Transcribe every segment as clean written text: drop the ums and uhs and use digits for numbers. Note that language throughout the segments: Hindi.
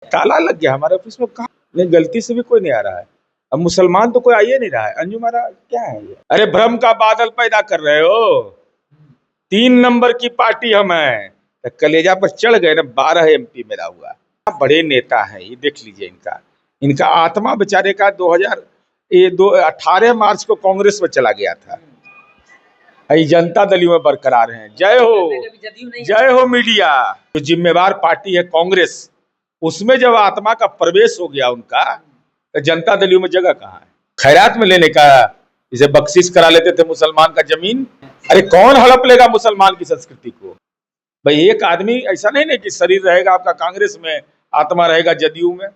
ताला लग गया हमारे ऑफिस में, कहा नहीं, गलती से भी कोई नहीं आ रहा है। अब मुसलमान तो कोई आ ही नहीं रहा है। अंजुम आ रहा, क्या है ये? अरे भ्रम का बादल पैदा कर रहे हो। 3 नंबर की पार्टी हम हैं, तो कलेजा पर चढ़ गए ना। 12 MP मेरा हुआ। बड़े नेता हैं ये, देख लीजिए इनका आत्मा बेचारे का 18 मार्च को कांग्रेस में चला गया था। जनता दल में बरकरार हैं। जय हो, जय हो मीडिया। जो जिम्मेवार पार्टी है कांग्रेस, उसमें जब आत्मा का प्रवेश हो गया उनका, तो जनता दलियों में जगह कहाँ है? खैरात में लेने का, इसे बख्शिश करा लेते थे मुसलमान का जमीन। अरे कौन हड़प लेगा मुसलमान की संस्कृति को? भाई एक आदमी ऐसा नहीं कि शरीर रहेगा आपका कांग्रेस में, आत्मा रहेगा जदयू में।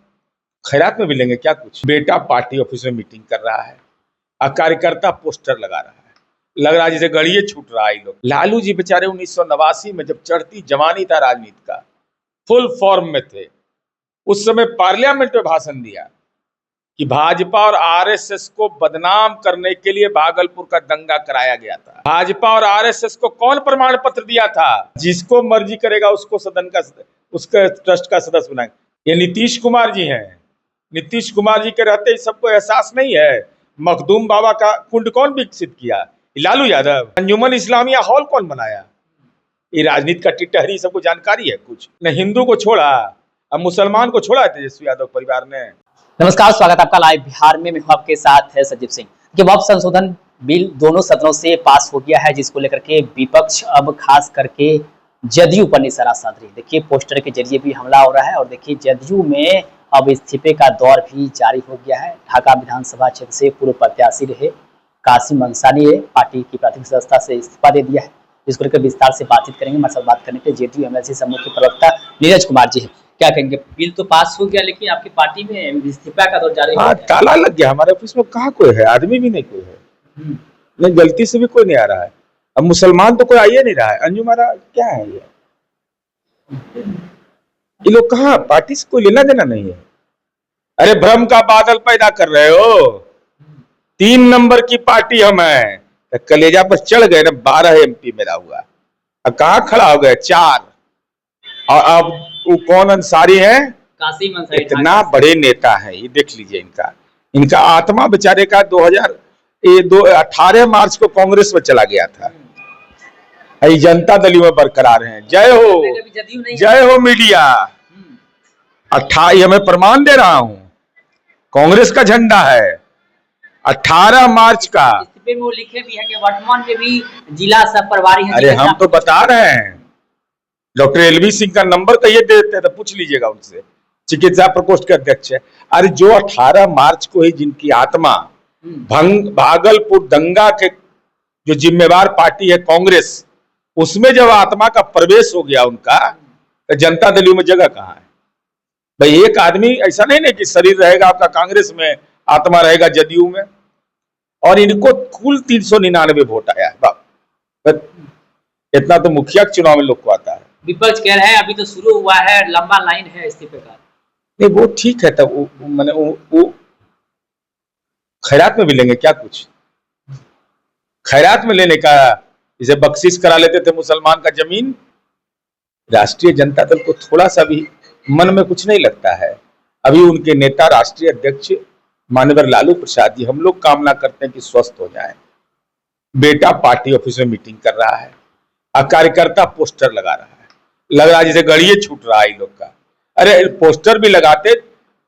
खैरात में भी लेंगे क्या कुछ? बेटा पार्टी ऑफिस में मीटिंग कर रहा है और कार्यकर्ता पोस्टर लगा रहा है। लग रहा है जैसे गड़िए छूट रहा है। लोग लालू जी बेचारे 1989 में जब चढ़ती जवानी था राजनीति का, फुल फॉर्म में थे, उस समय पार्लियामेंट में भाषण दिया कि भाजपा और आरएसएस को बदनाम करने के लिए भागलपुर का दंगा कराया गया था। भाजपा और आरएसएस को कौन प्रमाण पत्र दिया था? जिसको मर्जी करेगा उसको सदन का, उसके ट्रस्ट का सदस्य बनाएंगे। ये नीतीश कुमार जी हैं। नीतीश कुमार जी के रहते ही सबको एहसास नहीं है? मखदूम बाबा का कुंड कौन विकसित किया? लालू यादव। अंजुमन इस्लामिया हॉल कौन बनाया? ये राजनीति का टिटहरी, सबको जानकारी है कुछ न? हिंदू को छोड़ा, अब मुसलमान को छोड़ा तेजस्वी यादव परिवार ने। नमस्कार, स्वागत आपका लाइव बिहार में। मैं हूं आपके साथ है सजीव सिंह। कि वक्फ संशोधन बिल दोनों सदनों से पास हो गया है, जिसको लेकर के विपक्ष अब खास करके जदयू पर निशाना साध रही है। देखिए पोस्टर के जरिए भी हमला हो रहा है और देखिए जदयू में अब इस्तीफे का दौर भी जारी हो गया है। ढाका विधानसभा क्षेत्र से पूर्व प्रत्याशी रहे कासिम अंसारी ने पार्टी की प्राथमिक सदस्यता से इस्तीफा दे दिया है, जिसको लेकर विस्तार से बातचीत करेंगे। हमारे साथ बात करने के जेडीयू एमएलसी समूह के प्रवक्ता नीरज कुमार जी है। क्या कहेंगे? बिल तो पास हो गया लेकिन आपकी पार्टी में इस्तीफा का दौर जारी है। ताला लग गया हमारे ऑफिस में, कहाँ कोई है? आदमी भी नहीं कोई है। नहीं, गलती से भी कोई नहीं आ रहा है। अब मुसलमान तो कोई आ ही नहीं रहा है। अंजुम आ रहा, क्या है ये? ये लोग कहाँ, पार्टी से कोई लेना देना नहीं है। अरे भ्रम का बादल पैदा कर रहे हो। 3 नंबर की पार्टी हम हैं, तो कलेजा पर चढ़ गए ना। 12 MP मेरा हुआ। अब कहाँ खड़ा हो गए? 4। और अब वो कौन अंसारी है? कासिम अंसारी। इतना बड़े नेता है ये, देख लीजिए इनका आत्मा बेचारे का 18 मार्च को कांग्रेस में चला गया था। जनता दल में बरकरार हैं। जय हो, जय हो मीडिया। 28 मैं प्रमाण दे रहा हूं, कांग्रेस का झंडा है 18 मार्च का। में वो लिखे भी है कि वर्तमान में भी जिला सब प्रभारी हैं। अरे हम तो बता रहे हैं, डॉक्टर LV सिंह का नंबर कहिए देते हैं तो पूछ लीजिएगा उनसे, चिकित्सा प्रकोष्ठ के अध्यक्ष है। अरे जो 18 मार्च को ही जिनकी आत्मा भागलपुर दंगा के जो जिम्मेवार पार्टी है कांग्रेस, उसमें जब आत्मा का प्रवेश हो गया उनका, तो जनता दलियों में जगह कहाँ है? भाई एक आदमी ऐसा नहीं कि शरीर रहेगा आपका कांग्रेस में, आत्मा रहेगा जदयू में। और इनको कुल 399 वोट आया है। इतना तो मुखिया के चुनाव में लोग को आता है। विपक्ष कह रहा है अभी तो शुरू हुआ है, लंबा लाइन है इस्तीफे का। नहीं वो ठीक है, तब मैंने वो खैरात में भी लेंगे क्या कुछ? खैरात में लेने का, इसे बख्शिश करा लेते थे मुसलमान का जमीन। राष्ट्रीय जनता दल को थोड़ा सा भी मन में कुछ नहीं लगता है। अभी उनके नेता राष्ट्रीय अध्यक्ष माननीय लालू प्रसाद जी, हम लोग कामना करते हैं कि स्वस्थ हो जाएं। बेटा पार्टी ऑफिस में मीटिंग कर रहा है और कार्यकर्ता पोस्टर लगा रहा है। लग रहा है जैसे गड़िए छूट रहा है इन लोग का। अरे पोस्टर भी लगाते,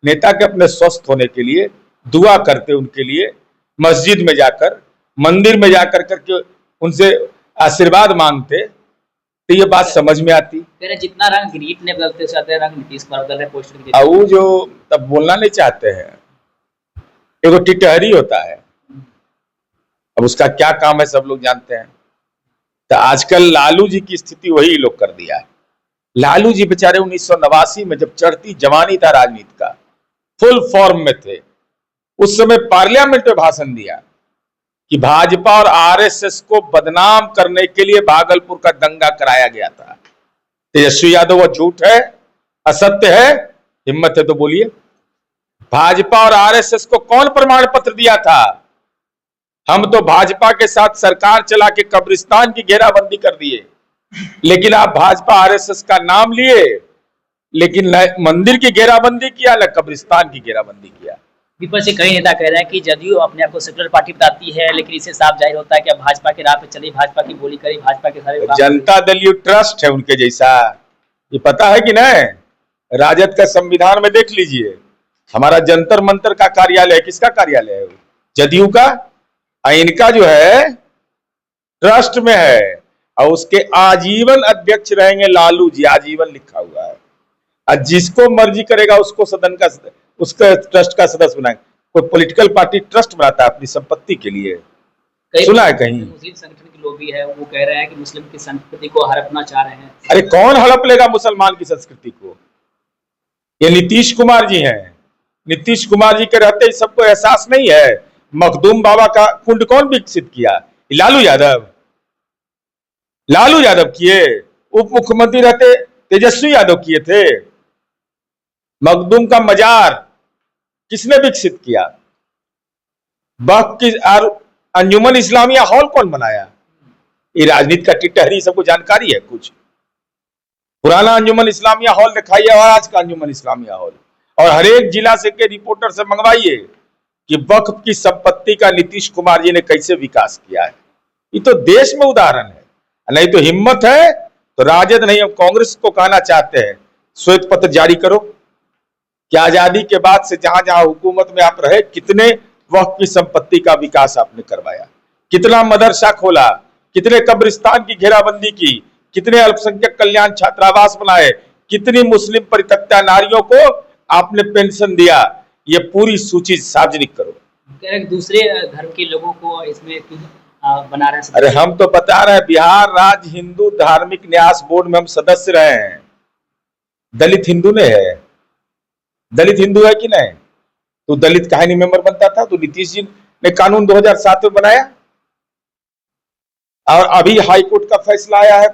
नेता के अपने स्वस्थ होने के लिए दुआ करते, उनके लिए मस्जिद में जाकर, मंदिर में जाकर करके उनसे आशीर्वाद मांगते, तो ये बात समझ में आती। जितना रंग गिरीट ने बदलते चाहते रंग नीतीश कुमार बदल रहे पोस्टर के। वो जो तब बोलना नहीं चाहते हैं, एगो टिटहरी होता है। अब उसका क्या काम है सब लोग जानते हैं। तो आजकल लालू जी की स्थिति वही लोग कर दिया है। लालू जी बेचारे 1989 में जब चढ़ती जवानी था राजनीति का, फुल फॉर्म में थे, उस समय पार्लियामेंट में भाषण दिया कि भाजपा और आरएसएस को बदनाम करने के लिए भागलपुर का दंगा कराया गया था। तेजस्वी यादव वो झूठ है, असत्य है? हिम्मत है तो बोलिए। भाजपा और आरएसएस को कौन प्रमाण पत्र दिया था? हम तो भाजपा के साथ सरकार चला के कब्रिस्तान की घेराबंदी कर दिए, लेकिन आप भाजपा आरएसएस का नाम लिए, लेकिन न मंदिर की घेराबंदी किया न कब्रिस्तान की घेराबंदी किया। विपक्ष के कई नेता कह रहे हैं कि जदयू अपने आप को सेक्युलर पार्टी बताती है, लेकिन इससे साफ जाहिर होता है कि अब भाजपा के राह पे चली, भाजपा की बोली करी, भाजपा के सारे काम जनता दल यू ट्रस्ट है उनके जैसा, ये पता है कि नहीं? राजद का संविधान में देख लीजिए, हमारा जंतर मंतर का कार्यालय किसका कार्यालय है? जदयू का। इनका जो है ट्रस्ट में है और उसके आजीवन अध्यक्ष रहेंगे लालू जी, आजीवन लिखा हुआ है। और जिसको मर्जी करेगा उसको सदन का, उसका ट्रस्ट का सदस्य बनाएंगे। कोई पॉलिटिकल पार्टी ट्रस्ट बनाता है अपनी संपत्ति के लिए? सुना है कहीं? मुस्लिम संगठन के लोग भी है, वो कह रहे हैं कि मुस्लिम की संस्कृति को हड़पना चाह रहे हैं। अरे कौन हड़प लेगा मुसलमान की संस्कृति को? ये नीतीश कुमार जी हैं। नीतीश कुमार जी के रहते ही सबको एहसास नहीं है? मखदूम बाबा का कुंड कौन विकसित किया? लालू यादव। लालू यादव किए। उप मुख्यमंत्री रहते तेजस्वी यादव किए थे। मखदूम का मजार किसने विकसित किया? बख की अंजुमन इस्लामिया हॉल कौन बनाया? ये राजनीति का टिटहरी, सबको जानकारी है कुछ? पुराना अंजुमन इस्लामिया हॉल दिखाइए और आज का अंजुमन इस्लामिया हॉल, और हर एक जिला से के रिपोर्टर से मंगवाइए कि वक्फ की संपत्ति का नीतीश कुमार जी ने कैसे विकास किया है। ये तो देश में उदाहरण है। नहीं तो हिम्मत है तो राजद नहीं, हम कांग्रेस को कहना चाहते हैं, श्वेत पत्र जारी करो कि आजादी के बाद से जहां जहां हुकूमत में आप रहे, कितने वक्फ की संपत्ति का विकास आपने करवाया, कितना मदरसा खोला, कितने कब्रिस्तान की घेराबंदी की, कितने अल्पसंख्यक कल्याण छात्रावास बनाए, कितनी मुस्लिम परित्यक्ता नारियों को आपने पेंशन दिया। ये पूरी सूची सार्वजनिक करो। दूसरे धर्म के लोगों को इसमें बना रहे हैं। अरे हम तो बता रहे हैं, बिहार राज्य हिंदू धार्मिक न्यास बोर्ड में हम सदस्य रहे हैं। दलित हिंदू ने है, दलित हिंदू है कि नहीं? तो दलित काहे नहीं मेंबर बनता था? तो नीतीश जी ने कानून 2007 में बनाया और अभी हाईकोर्ट का फैसला आया है,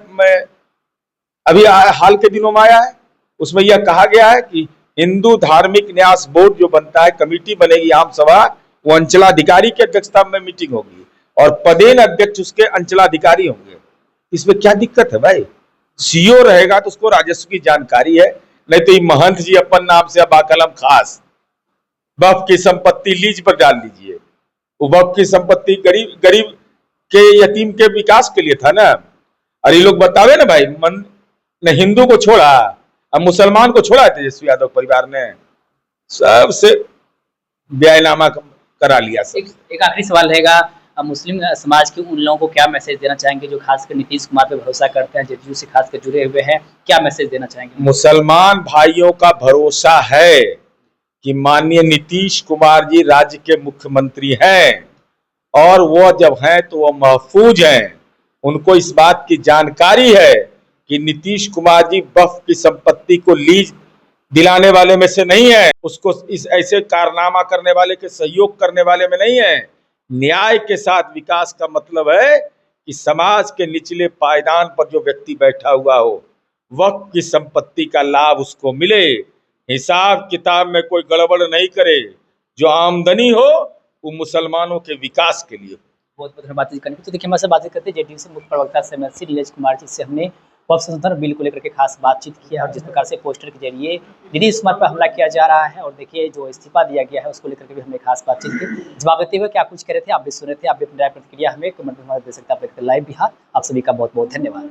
अभी हाल के दिनों में आया है। उसमें यह कहा गया है कि हिंदू धार्मिक न्यास बोर्ड जो बनता है, कमेटी बनेगी आम सभा, वो अंचलाधिकारी की अध्यक्षता में मीटिंग होगी और पदेन अध्यक्ष उसके अंचलाधिकारी होंगे। इसमें क्या दिक्कत है भाई? सीओ रहेगा तो उसको राजस्व की जानकारी है, नहीं तो ये महंत जी अपन नाम से अबाकलम खास वक्फ की संपत्ति लीज पर डाल दीजिए। वो वक्फ की संपत्ति गरीब गरीब के यतीम के विकास के लिए था ना। और ये लोग बतावे ना भाई, न हिंदू को छोड़ा अब मुसलमान को छोड़ा है तेजस्वी यादव परिवार ने, सबसे बयानामा करा लिया सब। एक आखिरी सवाल रहेगा, मुस्लिम समाज के उन लोगों को क्या मैसेज देना चाहेंगे जो खासकर नीतीश कुमार पे भरोसा करते हैं, जदयू से खासकर जुड़े हुए हैं? क्या मैसेज देना चाहेंगे? मुसलमान भाइयों का भरोसा है कि माननीय नीतीश कुमार जी राज्य के मुख्यमंत्री हैं और वो जब हैं तो वो महफूज हैं। उनको इस बात की जानकारी है कि नीतीश कुमार जी वक्फ की संपत्ति को लीज दिलाने वाले में से नहीं है, उसको इस ऐसे कारनामा करने वाले के सहयोग करने वाले में नहीं है। न्याय के साथ विकास का मतलब है कि समाज के निचले पायदान पर जो व्यक्ति बैठा हुआ हो, वक्फ की संपत्ति का लाभ उसको मिले, हिसाब किताब में कोई गड़बड़ नहीं करे, जो आमदनी हो वो मुसलमानों के विकास के लिए। बहुत बहुत बातचीत करने। तो देखिए हमारे बात करते जदयू से मुख्य प्रवक्ता से MLC नीरज कुमार जी से हमने वक्फ संशोधन बिल को लेकर के खास बातचीत किया और जिस प्रकार से पोस्टर के जरिए नीतीश कुमार पर हमला किया जा रहा है और देखिए जो इस्तीफा दिया गया है उसको लेकर के भी हमने खास बातचीत की। जवाब देते हुए क्या कुछ कह रहे थे आप भी सुन रहे थे, आप भी अपनी राय प्रतिक्रिया हमें कमेंट में दे सकते हैं। आप देखते लाइव बिहार, आप सभी का बहुत बहुत धन्यवाद।